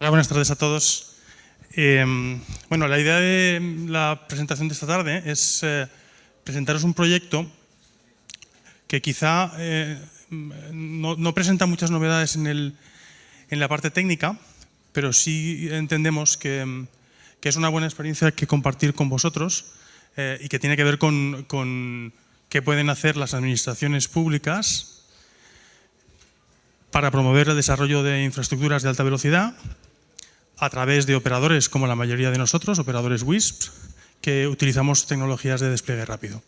Hola, buenas tardes a todos. Bueno, la idea de la presentación de esta tarde es presentaros un proyecto que quizá no presenta muchas novedades en la parte técnica, pero sí entendemos que es una buena experiencia que compartir con vosotros y que tiene que ver con qué pueden hacer las administraciones públicas para promover el desarrollo de infraestructuras de alta velocidad a través de operadores como la mayoría de nosotros, operadores WISP, que utilizamos tecnologías de despliegue rápido.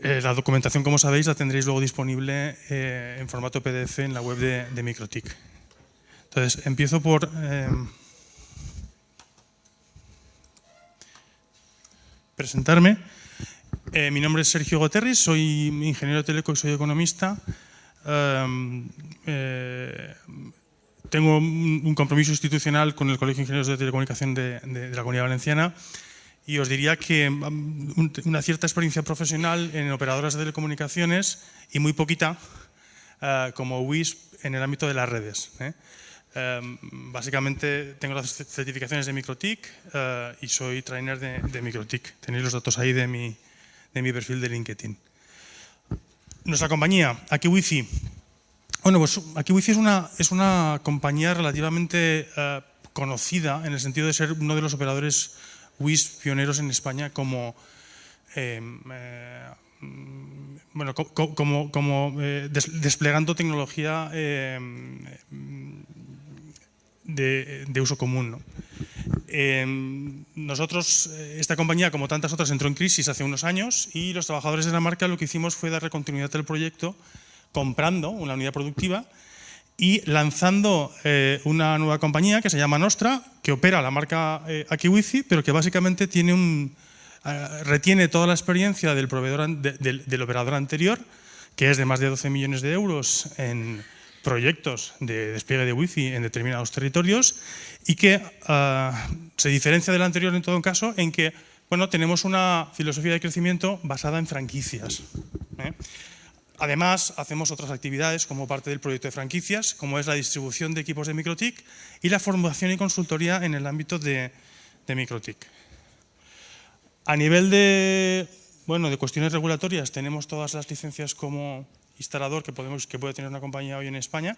La documentación, como sabéis, la tendréis luego disponible en formato PDF en la web de Microtik. Entonces, empiezo por presentarme. Mi nombre es Sergio Goterris, soy ingeniero teleco y soy economista. Tengo un compromiso institucional con el Colegio de Ingenieros de Telecomunicación de la Comunidad Valenciana y os diría que una cierta experiencia profesional en operadoras de telecomunicaciones y muy poquita como WISP en el ámbito de las redes. Básicamente tengo las certificaciones de Microtik y soy trainer de Microtik. Tenéis los datos ahí de mi perfil de LinkedIn. Nuestra compañía, Akiwifi. Bueno, pues Akiwifi es una compañía relativamente conocida en el sentido de ser uno de los operadores WISP pioneros en España como desplegando tecnología de uso común, ¿no? Nosotros, esta compañía, como tantas otras, entró en crisis hace unos años y los trabajadores de la marca lo que hicimos fue darle continuidad al proyecto comprando una unidad productiva y lanzando una nueva compañía que se llama Nostra, que opera la marca Akiwifi, pero que básicamente retiene toda la experiencia del operador anterior, que es de más de 12 millones de euros en proyectos de despliegue de Wi-Fi en determinados territorios y que se diferencia del anterior en todo caso en que tenemos una filosofía de crecimiento basada en franquicias. Además, hacemos otras actividades como parte del proyecto de franquicias, como es la distribución de equipos de Microtik y la formación y consultoría en el ámbito de Microtik. A nivel de cuestiones regulatorias, tenemos todas las licencias como instalador que puede tener una compañía hoy en España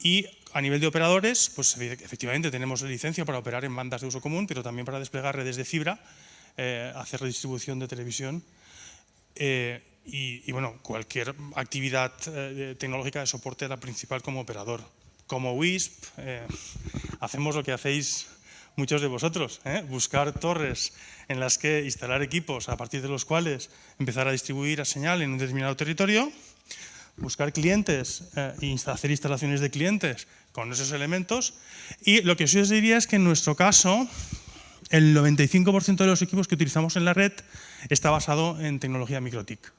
y a nivel de operadores, pues efectivamente tenemos licencia para operar en bandas de uso común, pero también para desplegar redes de fibra, hacer redistribución de televisión y cualquier actividad tecnológica de soporte a la principal como operador. Como WISP, hacemos lo que hacéis muchos de vosotros, buscar torres en las que instalar equipos a partir de los cuales empezar a distribuir a señal en un determinado territorio, buscar clientes e hacer instalaciones de clientes con esos elementos. Y lo que sí os diría es que en nuestro caso, el 95% de los equipos que utilizamos en la red está basado en tecnología Microtik.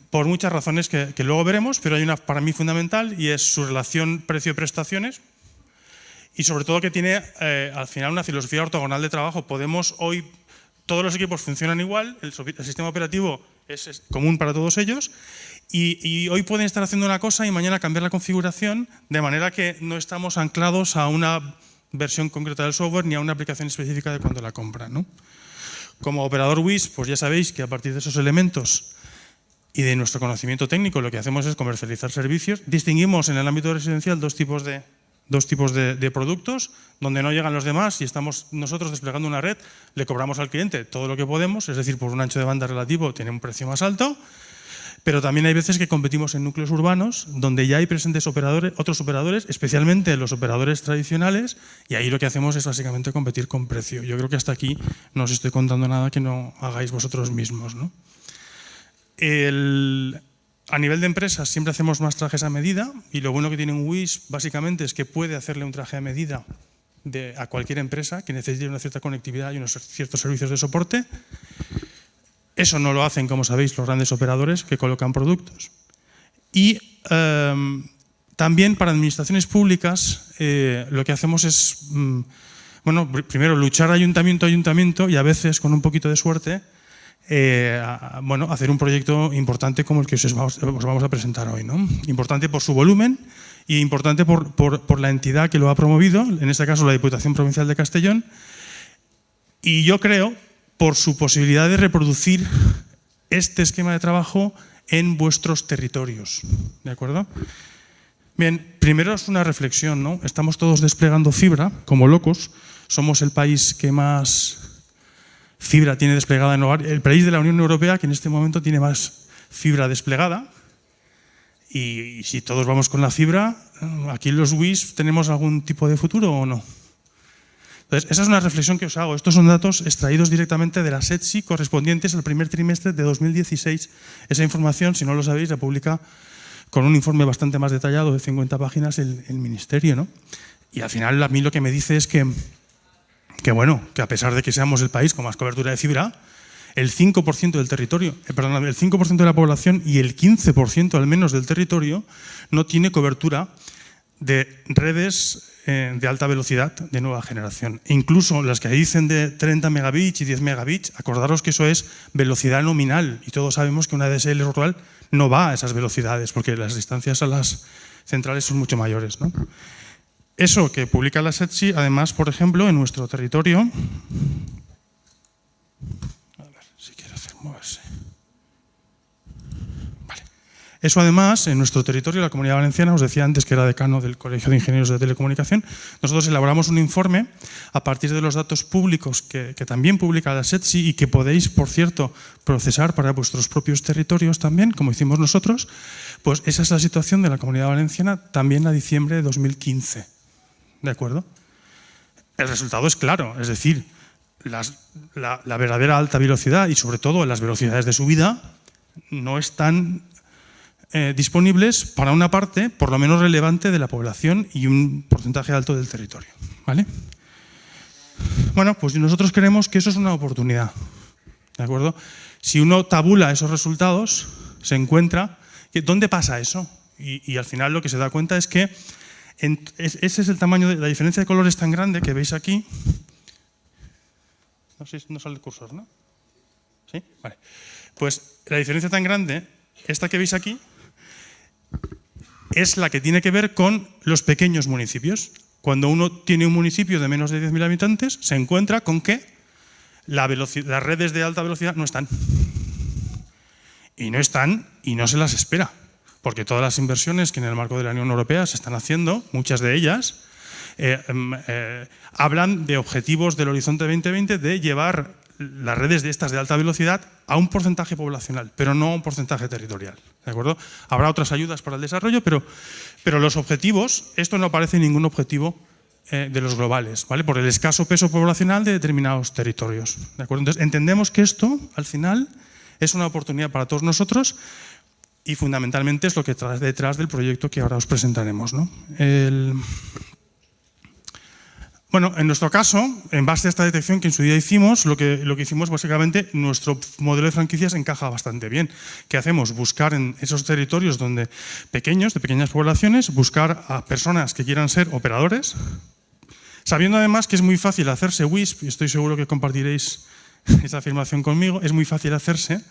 Por muchas razones que luego veremos, pero hay una para mí fundamental y es su relación precio-prestaciones y sobre todo que tiene al final una filosofía ortogonal de trabajo. Todos los equipos funcionan igual, el sistema operativo es común para todos ellos y hoy pueden estar haciendo una cosa y mañana cambiar la configuración de manera que no estamos anclados a una versión concreta del software ni a una aplicación específica de cuando la compran, ¿no? Como operador WISP, pues ya sabéis que a partir de esos elementos y de nuestro conocimiento técnico lo que hacemos es comercializar servicios. Distinguimos en el ámbito residencial dos tipos de productos, donde no llegan los demás y estamos nosotros desplegando una red, le cobramos al cliente todo lo que podemos, es decir, por un ancho de banda relativo tiene un precio más alto, pero también hay veces que competimos en núcleos urbanos donde ya hay presentes otros operadores, especialmente los operadores tradicionales, y ahí lo que hacemos es básicamente competir con precio. Yo creo que hasta aquí no os estoy contando nada que no hagáis vosotros mismos, ¿no? A nivel de empresas siempre hacemos más trajes a medida y lo bueno que tiene un WISP básicamente es que puede hacerle un traje a medida a cualquier empresa que necesite una cierta conectividad y unos ciertos servicios de soporte. Eso no lo hacen, como sabéis, los grandes operadores que colocan productos. Y también para administraciones públicas lo que hacemos es, primero luchar ayuntamiento a ayuntamiento y a veces, con un poquito de suerte, hacer un proyecto importante como el que os vamos a presentar hoy, ¿no? Importante por su volumen y importante por la entidad que lo ha promovido, en este caso la Diputación Provincial de Castellón, y yo creo por su posibilidad de reproducir este esquema de trabajo en vuestros territorios. ¿De acuerdo? Bien, primero es una reflexión, ¿no? Estamos todos desplegando fibra como locos. Somos el país que más fibra tiene desplegada en hogar, el país de la Unión Europea que en este momento tiene más fibra desplegada. Y si todos vamos con la fibra, ¿aquí en los WIS tenemos algún tipo de futuro o no? Entonces, esa es una reflexión que os hago. Estos son datos extraídos directamente de las ETSI correspondientes al primer trimestre de 2016. Esa información, si no lo sabéis, la publica con un informe bastante más detallado de 50 páginas el Ministerio, ¿no? Y al final a mí lo que me dice es que a pesar de que seamos el país con más cobertura de fibra, el 5% del territorio, el 5% de la población y el 15% al menos del territorio no tiene cobertura de redes de alta velocidad de nueva generación. E incluso las que dicen de 30 megabits y 10 megabits, acordaros que eso es velocidad nominal y todos sabemos que una DSL rural no va a esas velocidades porque las distancias a las centrales son mucho mayores, ¿no? Eso que publica la ETSI, además, por ejemplo, en nuestro territorio, a ver si quiere hacer moverse. Vale. Eso además, en nuestro territorio, la Comunidad Valenciana, os decía antes que era decano del Colegio de Ingenieros de Telecomunicación, nosotros elaboramos un informe a partir de los datos públicos que también publica la ETSI y que podéis, por cierto, procesar para vuestros propios territorios también, como hicimos nosotros. Pues esa es la situación de la Comunidad Valenciana también a diciembre de 2015. ¿De acuerdo? El resultado es claro, es decir, la verdadera alta velocidad y sobre todo las velocidades de subida no están disponibles para una parte, por lo menos relevante, de la población y un porcentaje alto del territorio. ¿Vale? Bueno, pues nosotros creemos que eso es una oportunidad. ¿De acuerdo? Si uno tabula esos resultados, se encuentra que ¿dónde pasa eso? Y al final lo que se da cuenta es que ese es el tamaño, la diferencia de colores tan grande que veis aquí. No sé si no sale el cursor, ¿no? ¿Sí? Vale. Pues la diferencia tan grande, esta que veis aquí, es la que tiene que ver con los pequeños municipios. Cuando uno tiene un municipio de menos de 10.000 habitantes, se encuentra con que las redes de alta velocidad no están. Y no están y no se las espera. Porque todas las inversiones que en el marco de la Unión Europea se están haciendo, muchas de ellas, hablan de objetivos del Horizonte 2020 de llevar las redes de estas de alta velocidad a un porcentaje poblacional, pero no a un porcentaje territorial. ¿De acuerdo? Habrá otras ayudas para el desarrollo, pero los objetivos, esto no aparece en ningún objetivo de los globales, ¿vale? Por el escaso peso poblacional de determinados territorios. ¿De acuerdo? Entonces, entendemos que esto, al final, es una oportunidad para todos nosotros. Y fundamentalmente es lo que trae detrás del proyecto que ahora os presentaremos, ¿no? Bueno, en nuestro caso, en base a esta detección que en su día hicimos, lo que hicimos básicamente, nuestro modelo de franquicias encaja bastante bien. ¿Qué hacemos? Buscar en esos territorios de pequeñas poblaciones, buscar a personas que quieran ser operadores, sabiendo además que es muy fácil hacerse WISP, y estoy seguro que compartiréis esa afirmación conmigo, es muy fácil hacerse,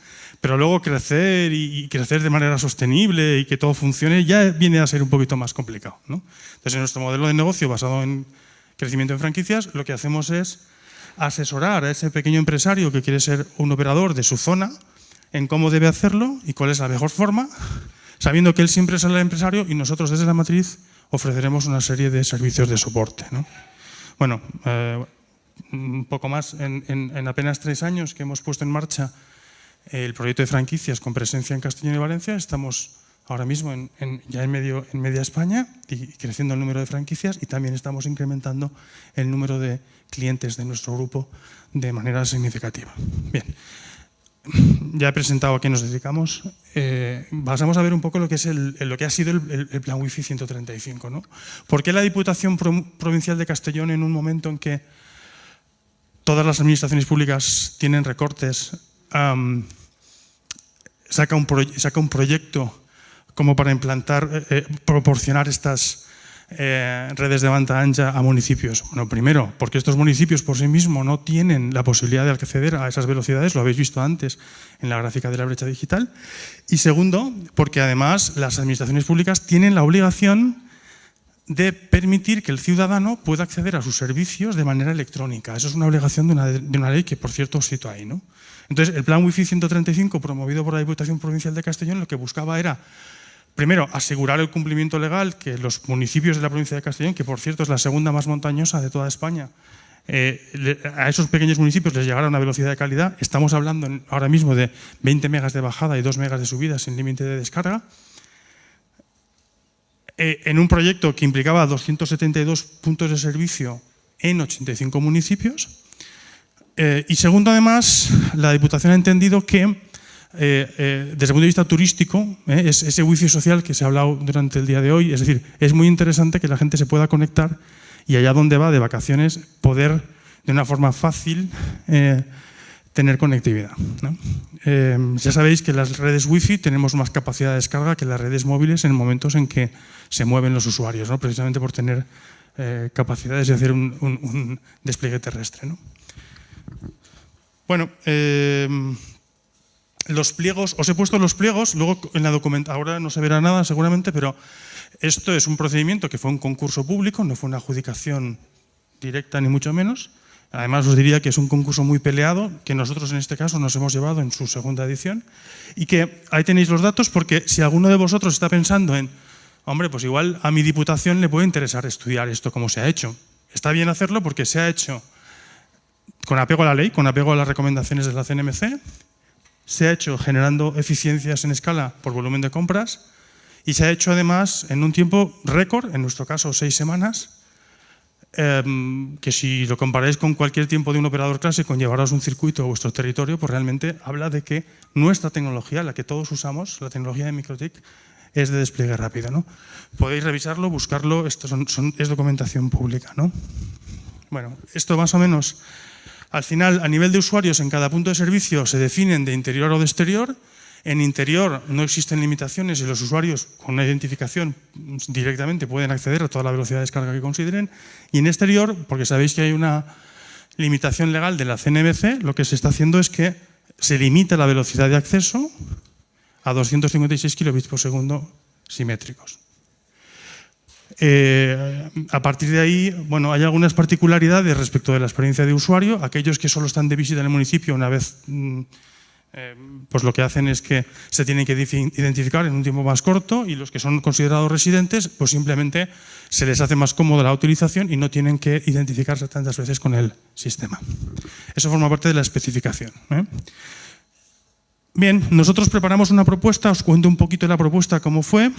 pero luego crecer y crecer de manera sostenible y que todo funcione ya viene a ser un poquito más complicado, ¿no? Entonces, en nuestro modelo de negocio basado en crecimiento en franquicias, lo que hacemos es asesorar a ese pequeño empresario que quiere ser un operador de su zona en cómo debe hacerlo y cuál es la mejor forma, sabiendo que él siempre es el empresario y nosotros desde la matriz ofreceremos una serie de servicios de soporte, ¿no? Bueno, un poco más, en apenas 3 años que hemos puesto en marcha el proyecto de franquicias con presencia en Castellón y Valencia, estamos ahora mismo ya en media España y creciendo el número de franquicias y también estamos incrementando el número de clientes de nuestro grupo de manera significativa. Bien, ya he presentado a qué nos dedicamos. Vamos a ver un poco lo que ha sido el plan Wi-Fi 135, ¿no? ¿Por qué la Diputación Provincial de Castellón, en un momento en que todas las administraciones públicas tienen recortes, saca un proyecto como para proporcionar estas redes de banda ancha a municipios? Bueno, primero, porque estos municipios por sí mismos no tienen la posibilidad de acceder a esas velocidades, lo habéis visto antes en la gráfica de la brecha digital. Y segundo, porque además las administraciones públicas tienen la obligación de permitir que el ciudadano pueda acceder a sus servicios de manera electrónica. Eso es una obligación de una ley que, por cierto, os cito ahí, ¿no? Entonces, el Plan Wi-Fi 135, promovido por la Diputación Provincial de Castellón, lo que buscaba era, primero, asegurar el cumplimiento legal, que los municipios de la provincia de Castellón, que por cierto es la segunda más montañosa de toda España, a esos pequeños municipios les llegara una velocidad de calidad. Estamos hablando ahora mismo de 20 megas de bajada y 2 megas de subida sin límite de descarga. En un proyecto que implicaba 272 puntos de servicio en 85 municipios. Y segundo, además, la Diputación ha entendido que, desde el punto de vista turístico, ese wifi social que se ha hablado durante el día de hoy, es decir, es muy interesante que la gente se pueda conectar y allá donde va de vacaciones poder, de una forma fácil, tener conectividad, ¿no? Ya sabéis que las redes wifi tenemos más capacidad de descarga que las redes móviles en momentos en que se mueven los usuarios, ¿no? Precisamente por tener capacidades de hacer un despliegue terrestre, ¿no? Bueno, los pliegos, os he puesto los pliegos, luego en la documentación, ahora no se verá nada seguramente, pero esto es un procedimiento que fue un concurso público, no fue una adjudicación directa ni mucho menos. Además, os diría que es un concurso muy peleado, que nosotros en este caso nos hemos llevado en su segunda edición, y que ahí tenéis los datos, porque si alguno de vosotros está pensando en, hombre, pues igual a mi diputación le puede interesar estudiar esto cómo se ha hecho. Está bien hacerlo porque se ha hecho con apego a la ley, con apego a las recomendaciones de la CNMC, se ha hecho generando eficiencias en escala por volumen de compras y se ha hecho además en un tiempo récord, en nuestro caso 6 semanas, que si lo comparáis con cualquier tiempo de un operador clásico en llevaros un circuito a vuestro territorio, pues realmente habla de que nuestra tecnología, la que todos usamos, la tecnología de MikroTik, es de despliegue rápido, ¿no? Podéis revisarlo, buscarlo, esto es documentación pública, ¿no? Bueno, esto más o menos, al final, a nivel de usuarios, en cada punto de servicio se definen de interior o de exterior. En interior no existen limitaciones y los usuarios con una identificación directamente pueden acceder a toda la velocidad de descarga que consideren. Y en exterior, porque sabéis que hay una limitación legal de la CNMC, lo que se está haciendo es que se limita la velocidad de acceso a 256 kilobits por segundo simétricos. A partir de ahí, bueno, hay algunas particularidades respecto de la experiencia de usuario. Aquellos que solo están de visita en el municipio, una vez pues lo que hacen es que se tienen que identificar en un tiempo más corto, y los que son considerados residentes, pues simplemente se les hace más cómoda la utilización y no tienen que identificarse tantas veces con el sistema. Eso forma parte de la especificación, ¿eh? Bien, nosotros preparamos una propuesta, os cuento un poquito la propuesta, cómo fue.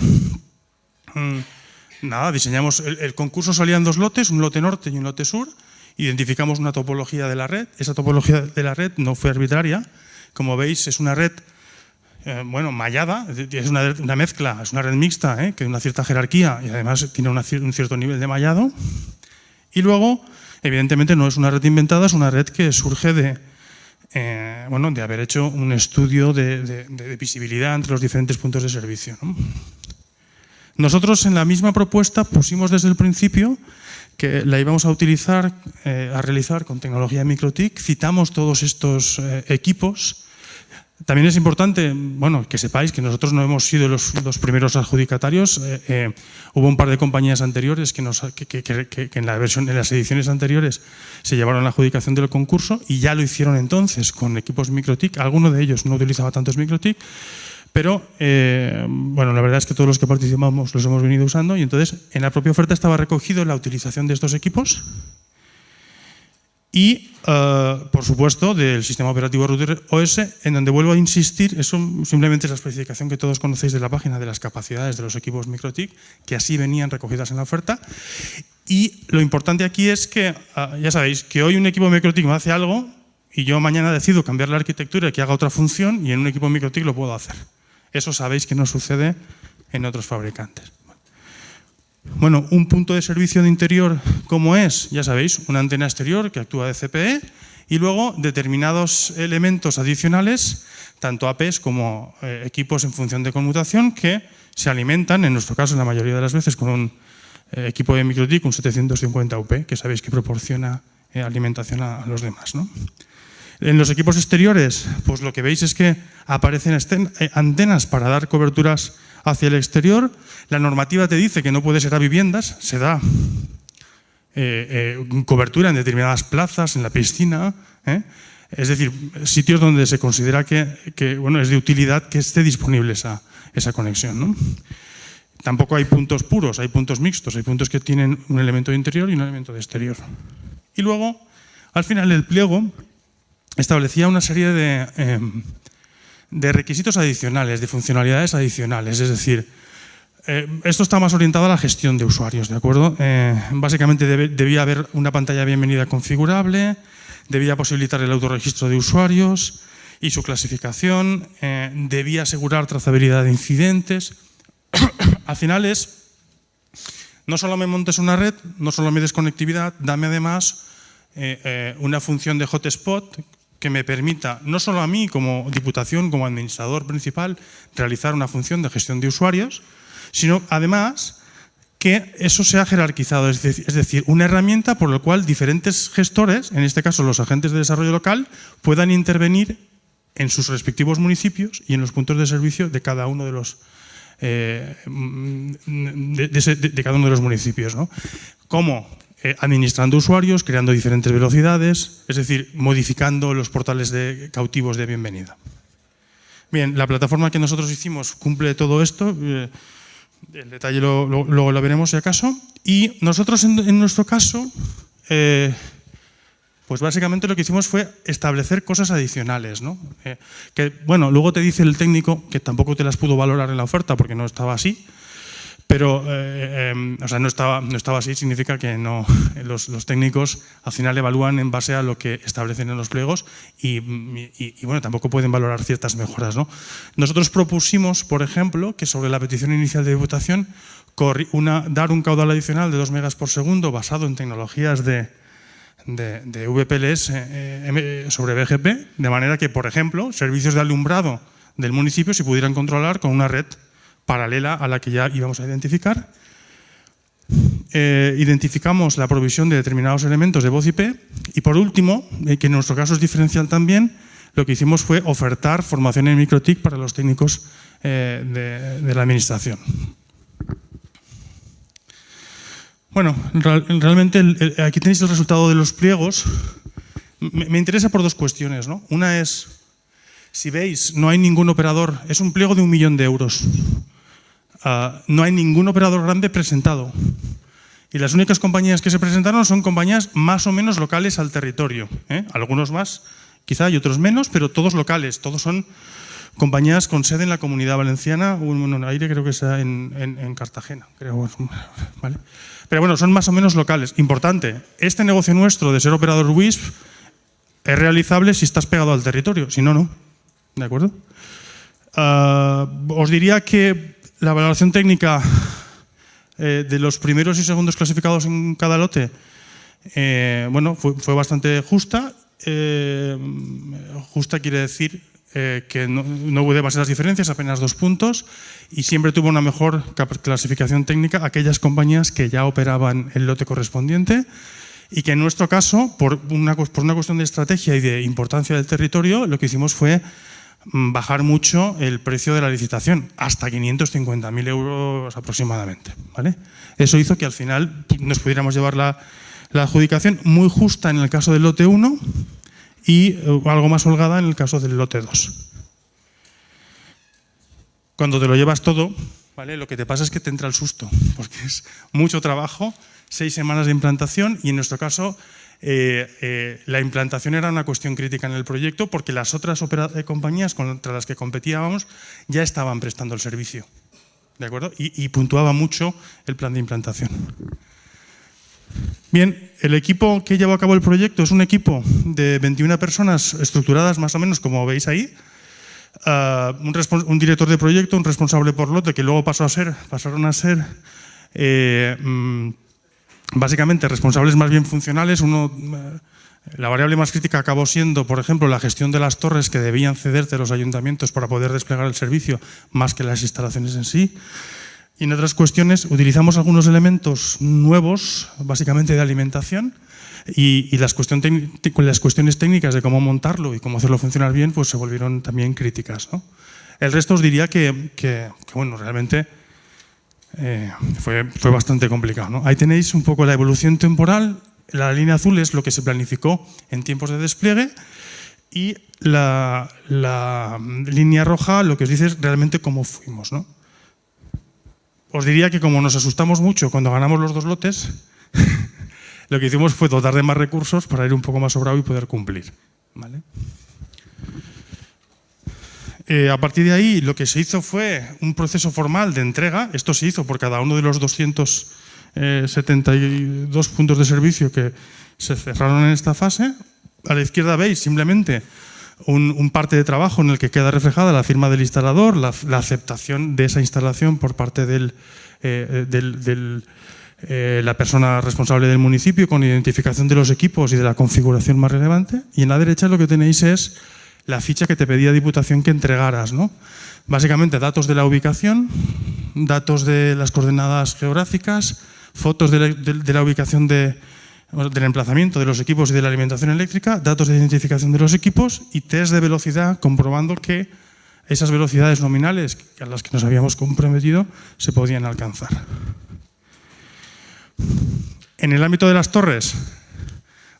Nada, diseñamos, el concurso salía en 2 lotes, un lote norte y un lote sur, identificamos una topología de la red. Esa topología de la red no fue arbitraria. Como veis, es una red bueno, mallada, es una mezcla, es una red mixta, que tiene una cierta jerarquía y además tiene un cierto nivel de mallado. Y luego, evidentemente, no es una red inventada, es una red que surge de haber hecho un estudio de visibilidad entre los diferentes puntos de servicio, ¿no? Nosotros en la misma propuesta pusimos desde el principio que la íbamos a utilizar, a realizar con tecnología MikroTik. Citamos todos estos equipos. También es importante, bueno, que sepáis que nosotros no hemos sido los primeros adjudicatarios. Hubo un par de compañías anteriores que en las ediciones anteriores se llevaron la adjudicación del concurso y ya lo hicieron entonces con equipos MikroTik. Alguno de ellos no utilizaba tantos MikroTik, pero bueno, la verdad es que todos los que participamos los hemos venido usando, y entonces en la propia oferta estaba recogido la utilización de estos equipos y, por supuesto, del sistema operativo Router OS, en donde vuelvo a insistir, eso simplemente es la especificación que todos conocéis de la página de las capacidades de los equipos MikroTik, que así venían recogidas en la oferta. Y lo importante aquí es que, ya sabéis, que hoy un equipo MikroTik me hace algo y yo mañana decido cambiar la arquitectura y que haga otra función, y en un equipo MikroTik lo puedo hacer. Eso sabéis que no sucede en otros fabricantes. Bueno, un punto de servicio de interior, ¿cómo es? Ya sabéis, una antena exterior que actúa de CPE y luego determinados elementos adicionales, tanto APs como equipos en función de conmutación, que se alimentan, en nuestro caso, la mayoría de las veces, con un equipo de MikroTik, un 750 UP, que sabéis que proporciona alimentación a los demás, ¿no? En los equipos exteriores, pues lo que veis es que aparecen antenas para dar coberturas hacia el exterior. La normativa te dice que no puede ser a viviendas, se da cobertura en determinadas plazas, en la piscina, es decir, sitios donde se considera que bueno, es de utilidad que esté disponible esa conexión, ¿no? Tampoco hay puntos puros, hay puntos mixtos, hay puntos que tienen un elemento de interior y un elemento de exterior. Y luego, al final, el pliego establecía una serie de requisitos adicionales, de funcionalidades adicionales, es decir, esto está más orientado a la gestión de usuarios, ¿de acuerdo? Básicamente debía haber una pantalla de bienvenida configurable, debía posibilitar el autorregistro de usuarios y su clasificación, debía asegurar trazabilidad de incidentes. Al final es, no solo me montes una red, no solo me des conectividad, dame además una función de hotspot que me permita, no solo a mí como diputación, como administrador principal, realizar una función de gestión de usuarios, sino además que eso sea jerarquizado, es decir, una herramienta por la cual diferentes gestores, en este caso los agentes de desarrollo local, puedan intervenir en sus respectivos municipios y en los puntos de servicio de cada uno de los cada uno de los municipios, ¿no? Como administrando usuarios, creando diferentes velocidades, es decir, modificando los portales de cautivos de bienvenida. Bien, la plataforma que nosotros hicimos cumple todo esto. El detalle luego lo veremos si acaso. Y nosotros en nuestro caso, pues básicamente lo que hicimos fue establecer cosas adicionales, ¿no? Que bueno, luego te dice el técnico que tampoco te las pudo valorar en la oferta porque no estaba así, pero o sea, no estaba así, significa que no, los técnicos al final evalúan en base a lo que establecen en los pliegos y bueno, tampoco pueden valorar ciertas mejoras, ¿no? Nosotros propusimos, por ejemplo, que sobre la petición inicial de diputación dar un caudal adicional de 2 megas por segundo basado en tecnologías de VPLS sobre BGP, de manera que, por ejemplo, servicios de alumbrado del municipio se pudieran controlar con una red paralela a la que ya íbamos a identificar. Identificamos la provisión de determinados elementos de voz IP y, por último, que en nuestro caso es diferencial también, lo que hicimos fue ofertar formación en MikroTik para los técnicos de la administración. Bueno, realmente aquí tenéis el resultado de los pliegos. Me interesa por dos cuestiones, ¿no? Una es, si veis, no hay ningún operador, es un pliego de 1 millón de euros. No hay ningún operador grande presentado. Y las únicas compañías que se presentaron son compañías más o menos locales al territorio. Algunos más, quizá, y otros menos, pero todos locales. Todos son compañías con sede en la Comunidad Valenciana, en aire creo que está en Cartagena, creo, ¿vale? Pero bueno, son más o menos locales. Importante, este negocio nuestro de ser operador WISP es realizable si estás pegado al territorio, si no, no. ¿De acuerdo? Os diría que la valoración técnica de los primeros y segundos clasificados en cada lote, bueno, fue bastante justa. Justa quiere decir que no hubo demasiadas diferencias, apenas 2 puntos, y siempre tuvo una mejor clasificación técnica aquellas compañías que ya operaban el lote correspondiente y que en nuestro caso, por una cuestión de estrategia y de importancia del territorio, lo que hicimos fue bajar mucho el precio de la licitación, hasta 550.000 euros aproximadamente, ¿vale? Eso hizo que al final nos pudiéramos llevar la adjudicación muy justa en el caso del lote 1 y algo más holgada en el caso del lote 2. Cuando te lo llevas todo, ¿vale? Lo que te pasa es que te entra el susto, porque es mucho trabajo, 6 semanas de implantación y en nuestro caso la implantación era una cuestión crítica en el proyecto porque las otras compañías contra las que competíamos ya estaban prestando el servicio, ¿de acuerdo? Y puntuaba mucho el plan de implantación. Bien, el equipo que llevó a cabo el proyecto es un equipo de 21 personas estructuradas más o menos como veis ahí. Un director de proyecto, un responsable por lote que luego pasaron a ser básicamente responsables más bien funcionales. La variable más crítica acabó siendo, por ejemplo, la gestión de las torres que debían cederte los ayuntamientos para poder desplegar el servicio más que las instalaciones en sí. Y en otras cuestiones utilizamos algunos elementos nuevos, básicamente de alimentación, y las cuestiones técnicas de cómo montarlo y cómo hacerlo funcionar bien, pues se volvieron también críticas, ¿no? El resto os diría que bueno, realmente fue bastante complicado, ¿no? Ahí tenéis un poco la evolución temporal. La línea azul es lo que se planificó en tiempos de despliegue y la línea roja lo que os dice es realmente cómo fuimos, ¿no? Os diría que como nos asustamos mucho cuando ganamos los 2 lotes, lo que hicimos fue dotar de más recursos para ir un poco más sobrado y poder cumplir, ¿vale? A partir de ahí, lo que se hizo fue un proceso formal de entrega. Esto se hizo por cada uno de los 272 puntos de servicio que se cerraron en esta fase. A la izquierda veis simplemente un parte de trabajo en el que queda reflejada la firma del instalador, la aceptación de esa instalación por parte de la persona responsable del municipio, con identificación de los equipos y de la configuración más relevante. Y en la derecha lo que tenéis es la ficha que te pedía Diputación que entregaras, ¿no? Básicamente datos de la ubicación, datos de las coordenadas geográficas, fotos de la ubicación del emplazamiento de los equipos y de la alimentación eléctrica, datos de identificación de los equipos y test de velocidad comprobando que esas velocidades nominales a las que nos habíamos comprometido se podían alcanzar. En el ámbito de las torres,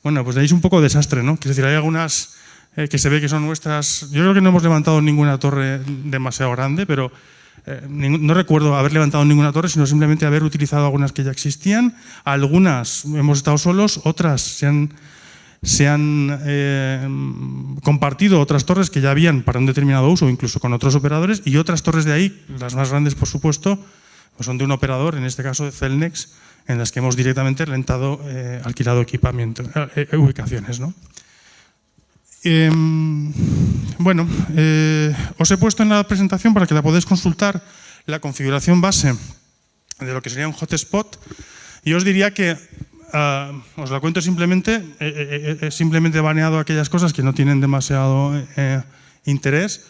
bueno, pues tenéis un poco de desastre, ¿no? Quiero decir, hay algunas que se ve que son nuestras. Yo creo que no hemos levantado ninguna torre demasiado grande, pero no recuerdo haber levantado ninguna torre, sino simplemente haber utilizado algunas que ya existían. Algunas hemos estado solos, otras se han compartido otras torres que ya habían para un determinado uso, incluso con otros operadores, y otras torres de ahí, las más grandes por supuesto, pues son de un operador, en este caso de Celnex, en las que hemos directamente rentado, alquilado equipamiento, ubicaciones, ¿no? Bueno, os he puesto en la presentación para que la podáis consultar la configuración base de lo que sería un hotspot, y os diría que os la cuento simplemente, he simplemente baneado aquellas cosas que no tienen demasiado interés.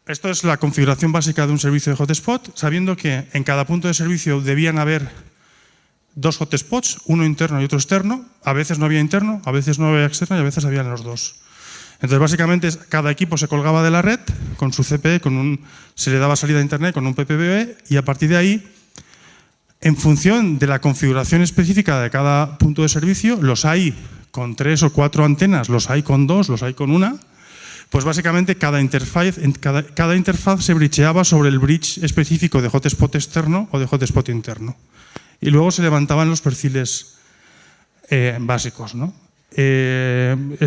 Esto es la configuración básica de un servicio de hotspot, sabiendo que en cada punto de servicio debían haber 2 hotspots, uno interno y otro externo. A veces no había interno, a veces no había externo y a veces habían los dos. Entonces, básicamente, cada equipo se colgaba de la red con su CPE, se le daba salida a internet con un PPB, y a partir de ahí, en función de la configuración específica de cada punto de servicio, los hay con 3 o 4 antenas, los hay con 2, los hay con 1, pues básicamente cada interfaz se bricheaba sobre el bridge específico de hotspot externo o de hotspot interno. Y luego se levantaban los perfiles básicos, ¿no?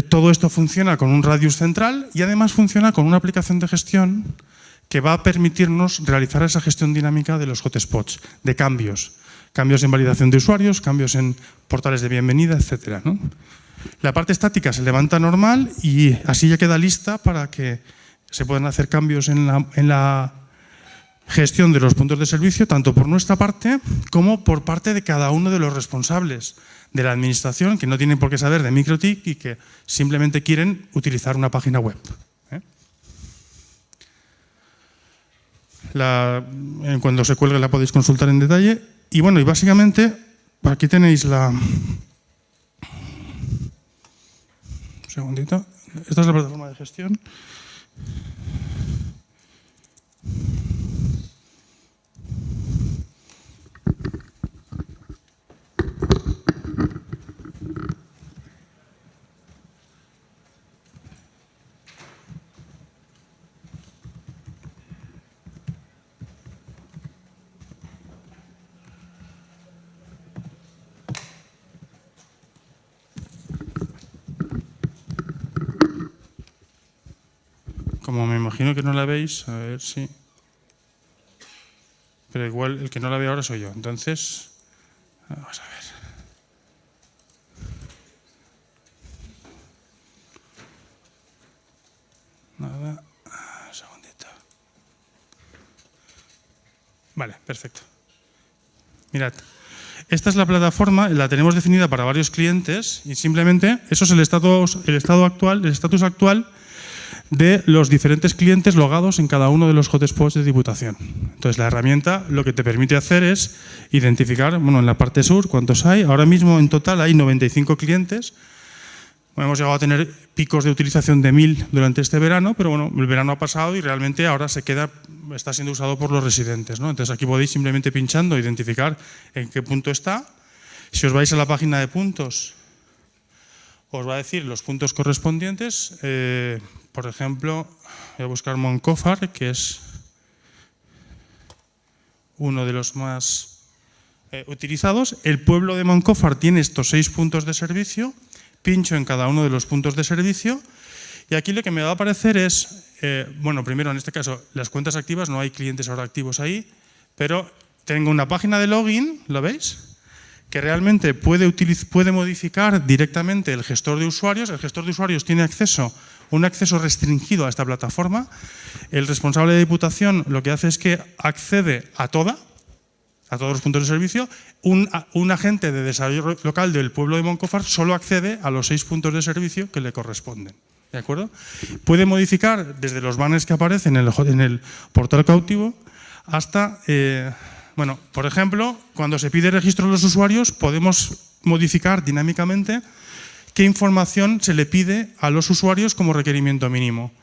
Todo esto funciona con un radius central y además funciona con una aplicación de gestión que va a permitirnos realizar esa gestión dinámica de los hotspots, de cambios en validación de usuarios, cambios en portales de bienvenida, etcétera, ¿no? La parte estática se levanta normal y así ya queda lista para que se puedan hacer cambios en la gestión de los puntos de servicio, tanto por nuestra parte como por parte de cada uno de los responsables de la administración, que no tienen por qué saber de MikroTik y que simplemente quieren utilizar una página web. Cuando se cuelgue la podéis consultar en detalle. Y bueno, y básicamente aquí tenéis la... Un segundito. Esta es la plataforma de gestión. Como me imagino que no la veis, a ver si... Pero igual el que no la ve ahora soy yo. Entonces, vamos a ver. Nada. Un segundito. Vale, perfecto. Mirad. Esta es la plataforma, la tenemos definida para varios clientes y simplemente eso es el estatus actual de los diferentes clientes logados en cada uno de los hotspots de Diputación. Entonces, la herramienta lo que te permite hacer es identificar, bueno, en la parte sur, cuántos hay. Ahora mismo en total hay 95 clientes. Hemos llegado a tener picos de utilización de 1000 durante este verano, pero bueno, el verano ha pasado y realmente ahora está siendo usado por los residentes, ¿no? Entonces aquí podéis simplemente pinchando, identificar en qué punto está. Si os vais a la página de puntos, os va a decir los puntos correspondientes. Por ejemplo, voy a buscar Moncófar, que es uno de los más utilizados. El pueblo de Moncófar tiene estos 6 puntos de servicio. Pincho en cada uno de los puntos de servicio y aquí lo que me va a aparecer es, bueno, primero en este caso las cuentas activas, no hay clientes ahora activos ahí, pero tengo una página de login, ¿lo veis? Que realmente puede modificar directamente el gestor de usuarios. El gestor de usuarios tiene un acceso restringido a esta plataforma. El responsable de Diputación lo que hace es que accede a todos los puntos de servicio. Un agente de desarrollo local del pueblo de Moncófar solo accede a los 6 puntos de servicio que le corresponden. ¿De acuerdo? Puede modificar desde los banners que aparecen en el portal cautivo hasta, bueno, por ejemplo, cuando se pide registro de los usuarios, podemos modificar dinámicamente qué información se le pide a los usuarios como requerimiento mínimo.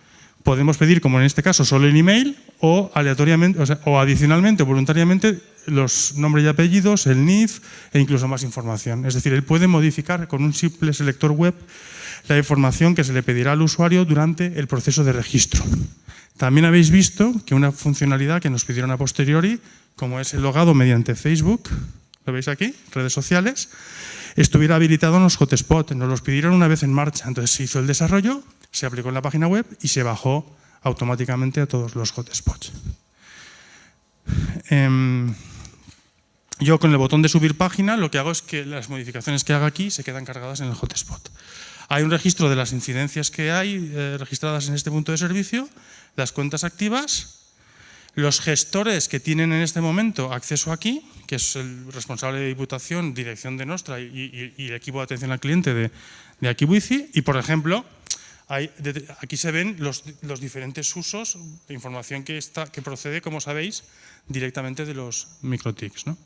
Podemos pedir, como en este caso, solo el email o aleatoriamente, o adicionalmente, voluntariamente, los nombres y apellidos, el NIF e incluso más información. Es decir, él puede modificar con un simple selector web la información que se le pedirá al usuario durante el proceso de registro. También habéis visto que una funcionalidad que nos pidieron a posteriori, como es el logado mediante Facebook, ¿lo veis aquí? Redes sociales, estuviera habilitado en los hotspots. Nos los pidieron una vez en marcha. Entonces se hizo el desarrollo, se aplicó en la página web y se bajó automáticamente a todos los hotspots. Yo con el botón de subir página lo que hago es que las modificaciones que haga aquí se quedan cargadas en el hotspot. Hay un registro de las incidencias que hay registradas en este punto de servicio, las cuentas activas, los gestores que tienen en este momento acceso aquí, que es el responsable de Diputación, dirección de Nostra y el equipo de atención al cliente de Akiwifi. Y, por ejemplo, aquí se ven los diferentes usos de información que procede, como sabéis, directamente de los microtics, ¿no?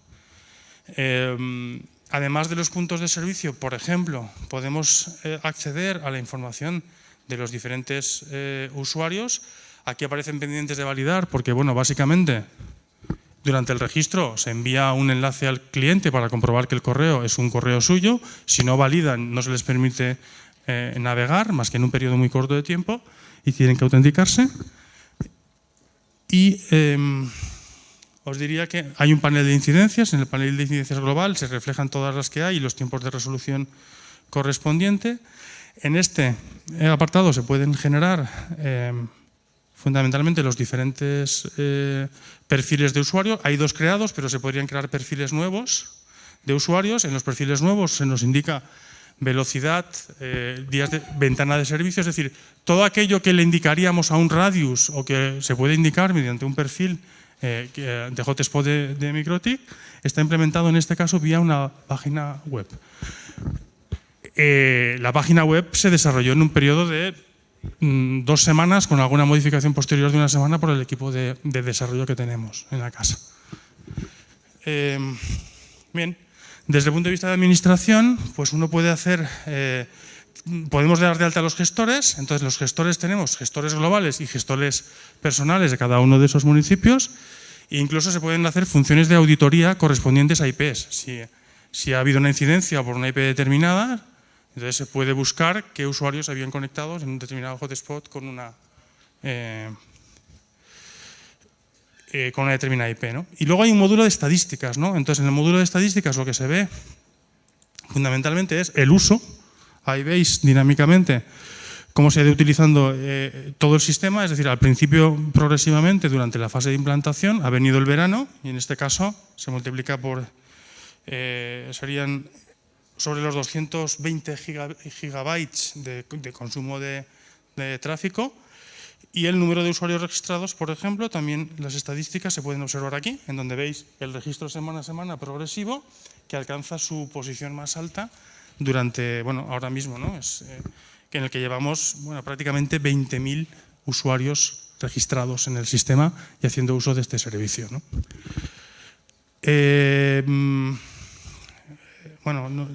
Además de los puntos de servicio, por ejemplo, podemos acceder a la información de los diferentes usuarios. Aquí aparecen pendientes de validar porque, bueno, básicamente durante el registro se envía un enlace al cliente para comprobar que el correo es un correo suyo. Si no validan, no se les permite navegar más que en un periodo muy corto de tiempo y tienen que autenticarse. Y os diría que hay un panel de incidencias. En el panel de incidencias global se reflejan todas las que hay y los tiempos de resolución correspondiente. En este apartado se pueden generar fundamentalmente los diferentes perfiles de usuario. Hay 2 creados, pero se podrían crear perfiles nuevos de usuarios. En los perfiles nuevos se nos indica velocidad, días de ventana de servicio, es decir, todo aquello que le indicaríamos a un radius o que se puede indicar mediante un perfil de hotspot de MikroTik, está implementado en este caso vía una página web. La página web se desarrolló en un periodo de 2 semanas, con alguna modificación posterior de 1 semana por el equipo de desarrollo que tenemos en la casa. Bien, desde el punto de vista de administración, pues uno puede podemos dar de alta a los gestores. Entonces, los gestores tenemos gestores globales y gestores personales de cada uno de esos municipios. E incluso se pueden hacer funciones de auditoría correspondientes a IPs. Si ha habido una incidencia por una IP determinada, entonces se puede buscar qué usuarios habían conectado en un determinado hotspot con una determinada IP, ¿no? Y luego hay un módulo de estadísticas, ¿no? Entonces, en el módulo de estadísticas lo que se ve fundamentalmente es el uso. Ahí veis dinámicamente cómo se ha ido utilizando todo el sistema. Es decir, al principio, progresivamente, durante la fase de implantación, ha venido el verano y en este caso se multiplica por, serían sobre los 220 gigabytes de consumo de tráfico. Y el número de usuarios registrados, por ejemplo, también las estadísticas se pueden observar aquí, en donde veis el registro semana a semana progresivo que alcanza su posición más alta durante, bueno, ahora mismo, ¿no? En el que llevamos, bueno, prácticamente 20.000 usuarios registrados en el sistema y haciendo uso de este servicio, ¿no? Bueno,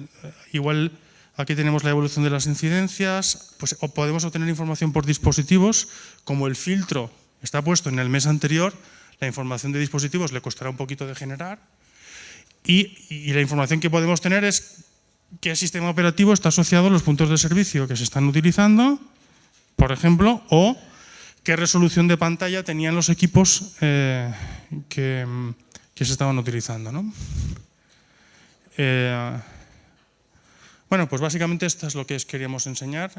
igual Aquí tenemos la evolución de las incidencias. Pues podemos obtener información por dispositivos. Como el filtro está puesto en el mes anterior, la información de dispositivos le costará un poquito de generar. Y la información que podemos tener es qué sistema operativo está asociado a los puntos de servicio que se están utilizando, por ejemplo, o qué resolución de pantalla tenían los equipos que se estaban utilizando, ¿no? Bueno, pues básicamente esto es lo que os queríamos enseñar.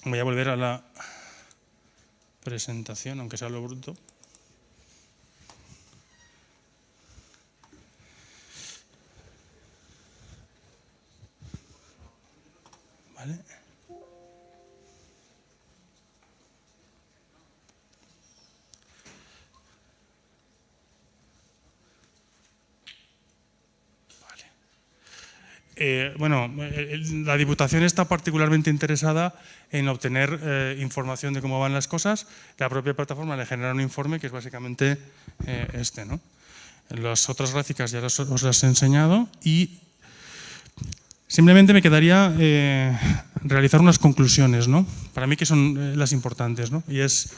Voy a volver a la presentación, aunque sea lo bruto. ¿Vale? Bueno, la Diputación está particularmente interesada en obtener información de cómo van las cosas. La propia plataforma le genera un informe que es básicamente este, ¿no? Las otras gráficas ya os las he enseñado y simplemente me quedaría realizar unas conclusiones, ¿no? Para mí que son las importantes, ¿no? Y es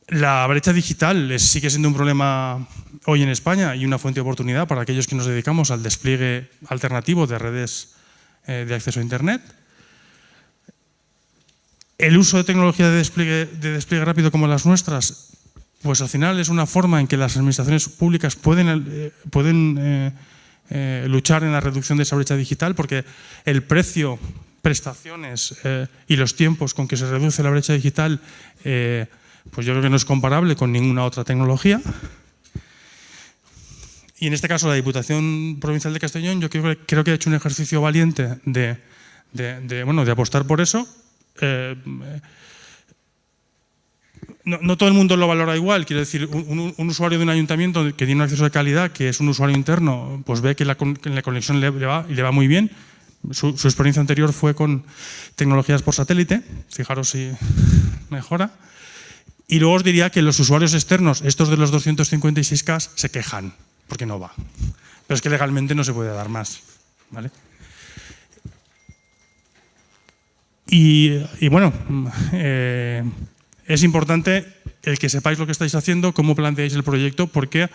la brecha digital sigue siendo un problema hoy en España y una fuente de oportunidad para aquellos que nos dedicamos al despliegue alternativo de redes de acceso a Internet. El uso de tecnología de despliegue rápido como las nuestras, pues al final es una forma en que las administraciones públicas pueden luchar en la reducción de esa brecha digital, porque el precio, prestaciones y los tiempos con que se reduce la brecha digital pues yo creo que no es comparable con ninguna otra tecnología. Y en este caso la Diputación Provincial de Castellón yo creo que ha hecho un ejercicio valiente de apostar por eso. No todo el mundo lo valora igual. Quiero decir, un usuario de un ayuntamiento que tiene un acceso de calidad, que es un usuario interno, pues ve que la conexión le va muy bien. Su experiencia anterior fue con tecnologías por satélite. Fijaros si mejora. Y luego os diría que los usuarios externos, estos de los 256K, se quejan porque no va. Pero es que legalmente no se puede dar más, ¿vale? Y bueno, es importante el que sepáis lo que estáis haciendo, cómo planteáis el proyecto, porque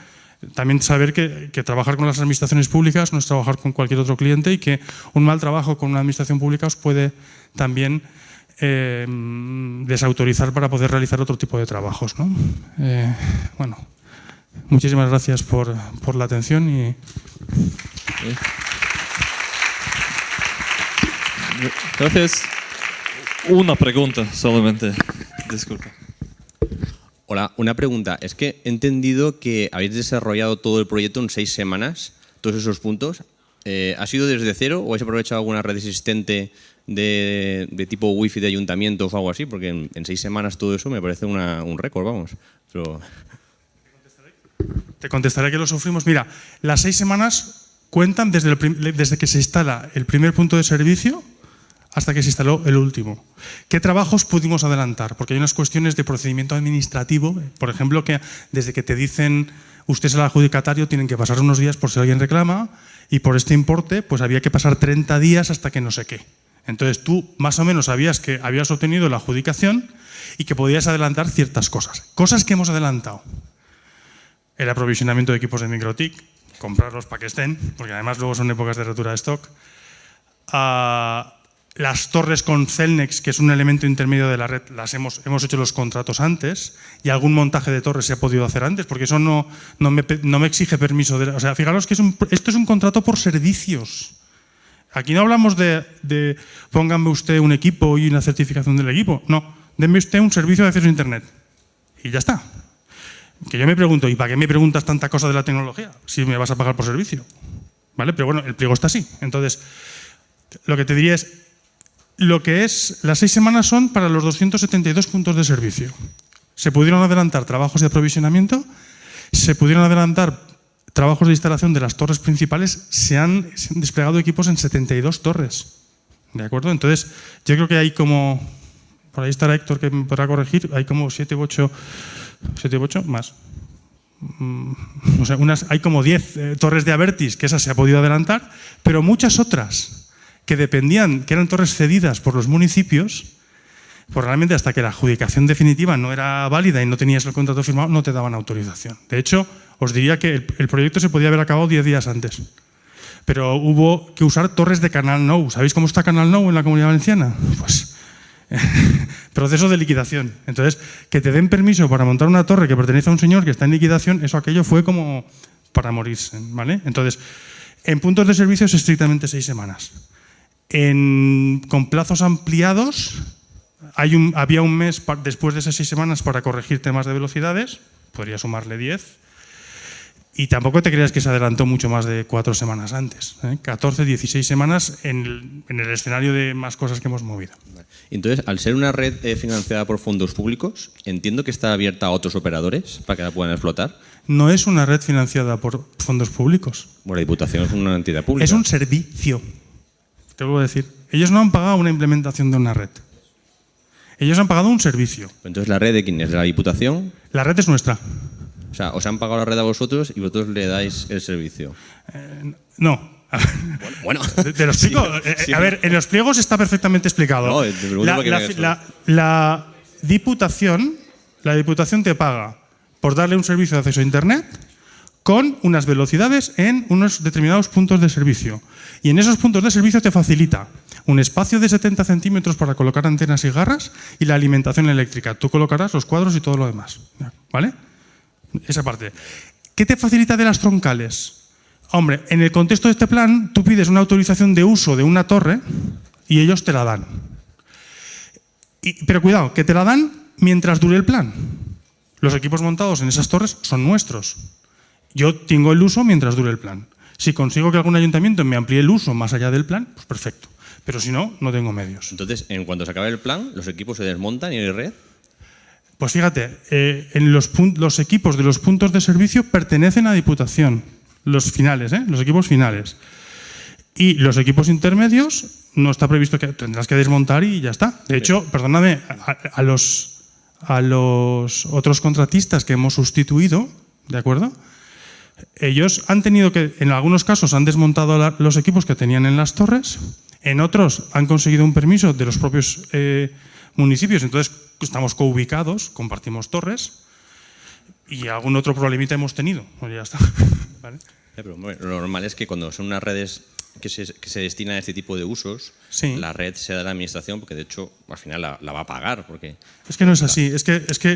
también saber que trabajar con las administraciones públicas no es trabajar con cualquier otro cliente y que un mal trabajo con una administración pública os puede también desautorizar para poder realizar otro tipo de trabajos, ¿no? Bueno, muchísimas gracias por la atención y... Gracias. Una pregunta solamente. Disculpa. Hola, una pregunta. Es que he entendido que habéis desarrollado todo el proyecto en 6 semanas, todos esos puntos. ¿Ha sido desde cero o habéis aprovechado alguna red existente de tipo wifi de ayuntamientos o algo así? Porque en 6 semanas todo eso me parece un récord, vamos. Pero... Te contestaré que lo sufrimos. Mira, las 6 semanas cuentan desde que se instala el primer punto de servicio hasta que se instaló el último. ¿Qué trabajos pudimos adelantar? Porque hay unas cuestiones de procedimiento administrativo, por ejemplo, que desde que te dicen usted es el adjudicatario, tienen que pasar unos días por si alguien reclama, y por este importe pues había que pasar 30 días hasta que no sé qué. Entonces tú más o menos sabías que habías obtenido la adjudicación y que podías adelantar ciertas cosas. Cosas que hemos adelantado. El aprovisionamiento de equipos de MikroTik, comprarlos para que estén, porque además luego son épocas de rotura de stock. Las torres con Cellnex, que es un elemento intermedio de la red, hemos hecho los contratos antes, y algún montaje de torres se ha podido hacer antes, porque eso no me exige permiso. O sea, fijaros que esto es un contrato por servicios. Aquí no hablamos de póngame usted un equipo y una certificación del equipo. No, denme usted un servicio de acceso a Internet. Y ya está. Que yo me pregunto, ¿y para qué me preguntas tanta cosa de la tecnología si me vas a pagar por servicio? ¿Vale? Pero bueno, el pliego está así. Entonces, lo que te diría es, lo que es, las 6 semanas son para los 272 puntos de servicio. Se pudieron adelantar trabajos de aprovisionamiento, se pudieron adelantar trabajos de instalación de las torres principales, se han desplegado equipos en 72 torres. ¿De acuerdo? Entonces, yo creo que hay como, por ahí estará Héctor que me podrá corregir, hay como 7 u 8 más. no sé, hay como 10 torres de Abertis, que esas se ha podido adelantar, pero muchas otras que dependían, que eran torres cedidas por los municipios, pues realmente hasta que la adjudicación definitiva no era válida y no tenías el contrato firmado, no te daban autorización. De hecho, os diría que el proyecto se podía haber acabado 10 días antes. Pero hubo que usar torres de Canal Nou. ¿Sabéis cómo está Canal Nou en la Comunidad Valenciana? Pues proceso de liquidación. Entonces, que te den permiso para montar una torre que pertenece a un señor que está en liquidación, aquello fue como para morirse, ¿vale? Entonces, en puntos de servicio es estrictamente 6 semanas. Con plazos ampliados, había un mes después de esas 6 semanas para corregir temas de velocidades, podría sumarle 10, y tampoco te creas que se adelantó mucho más de 4 semanas antes, 14, 16 semanas en el escenario de más cosas que hemos movido. Entonces, al ser una red financiada por fondos públicos, entiendo que está abierta a otros operadores para que la puedan explotar. No es una red financiada por fondos públicos. Bueno, la Diputación es una entidad pública. Es un servicio. Te vuelvo a decir. Ellos no han pagado una implementación de una red. Ellos han pagado un servicio. Entonces, ¿la red de quién es? ¿De la Diputación? La red es nuestra. O sea, os han pagado la red a vosotros y vosotros le dais el servicio. No. Bueno. Te lo explico. Sí. A ver, en los pliegos está perfectamente explicado. No, te pregunto porque la Diputación te paga por darle un servicio de acceso a Internet con unas velocidades en unos determinados puntos de servicio. Y en esos puntos de servicio te facilita un espacio de 70 centímetros para colocar antenas y garras y la alimentación eléctrica. Tú colocarás los cuadros y todo lo demás. ¿Vale? Esa parte. ¿Qué te facilita de las troncales? Hombre, en el contexto de este plan, tú pides una autorización de uso de una torre y ellos te la dan. Pero cuidado, que te la dan mientras dure el plan. Los equipos montados en esas torres son nuestros. Yo tengo el uso mientras dure el plan. Si consigo que algún ayuntamiento me amplíe el uso más allá del plan, pues perfecto. Pero si no, no tengo medios. Entonces, en cuanto se acabe el plan, ¿los equipos se desmontan y hay red? Pues fíjate, los equipos de los puntos de servicio pertenecen a Diputación. Los finales, los equipos finales. Y los equipos intermedios no está previsto que tendrás que desmontar y ya está. De hecho, perdóname, a los otros contratistas que hemos sustituido, ¿de acuerdo? Ellos han tenido que, en algunos casos, han desmontado los equipos que tenían en las torres, en otros han conseguido un permiso de los propios municipios, entonces estamos coubicados, compartimos torres y algún otro problemita hemos tenido. Pues ya está. ¿Vale? Pero bueno, lo normal es que cuando son unas redes que se destinan a este tipo de usos, sí, la red sea de la administración, porque de hecho al final la va a pagar. Porque es que no es así, es que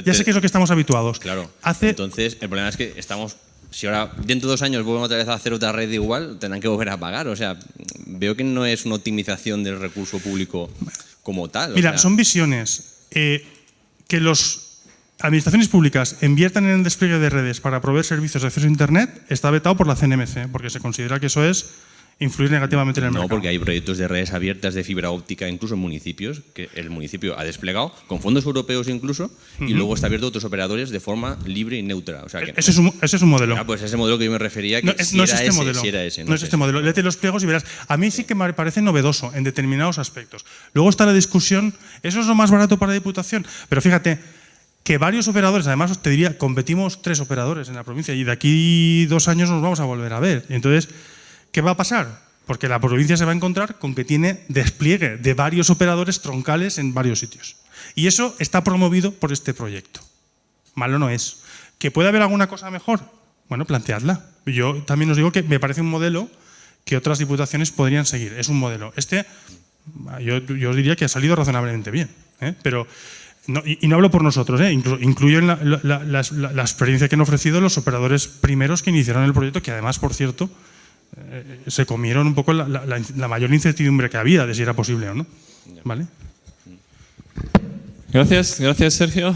ya sé que es lo que estamos habituados. Claro, entonces el problema es que estamos... Si ahora, dentro de 2 años, volvemos otra vez a hacer otra red igual, tendrán que volver a pagar. O sea, veo que no es una optimización del recurso público como tal. Mira, son visiones. Que las administraciones públicas inviertan en el despliegue de redes para proveer servicios de acceso a Internet está vetado por la CNMC, porque se considera que eso es influir negativamente en el mercado. No, porque hay proyectos de redes abiertas de fibra óptica, incluso en municipios, que el municipio ha desplegado, con fondos europeos incluso, y luego está abierto a otros operadores de forma libre y neutra. O sea que, ese es un modelo. Ah, pues ese modelo que yo me refería, que no es este modelo. Léete los pliegos y verás. A mí sí que me parece novedoso en determinados aspectos. Luego está la discusión, ¿eso es lo más barato para la Diputación? Pero fíjate, que varios operadores, además te diría, competimos 3 operadores en la provincia y de aquí 2 años nos vamos a volver a ver. Entonces, ¿qué va a pasar? Porque la provincia se va a encontrar con que tiene despliegue de varios operadores troncales en varios sitios. Y eso está promovido por este proyecto. Malo no es. ¿Que puede haber alguna cosa mejor? Bueno, planteadla. Yo también os digo que me parece un modelo que otras diputaciones podrían seguir. Es un modelo. Yo os diría que ha salido razonablemente bien. Pero... No, y no hablo por nosotros, incluyo en la experiencia que han ofrecido los operadores primeros que iniciaron el proyecto, que además, por cierto, se comieron un poco la mayor incertidumbre que había de si era posible o no. ¿Vale? Gracias Sergio.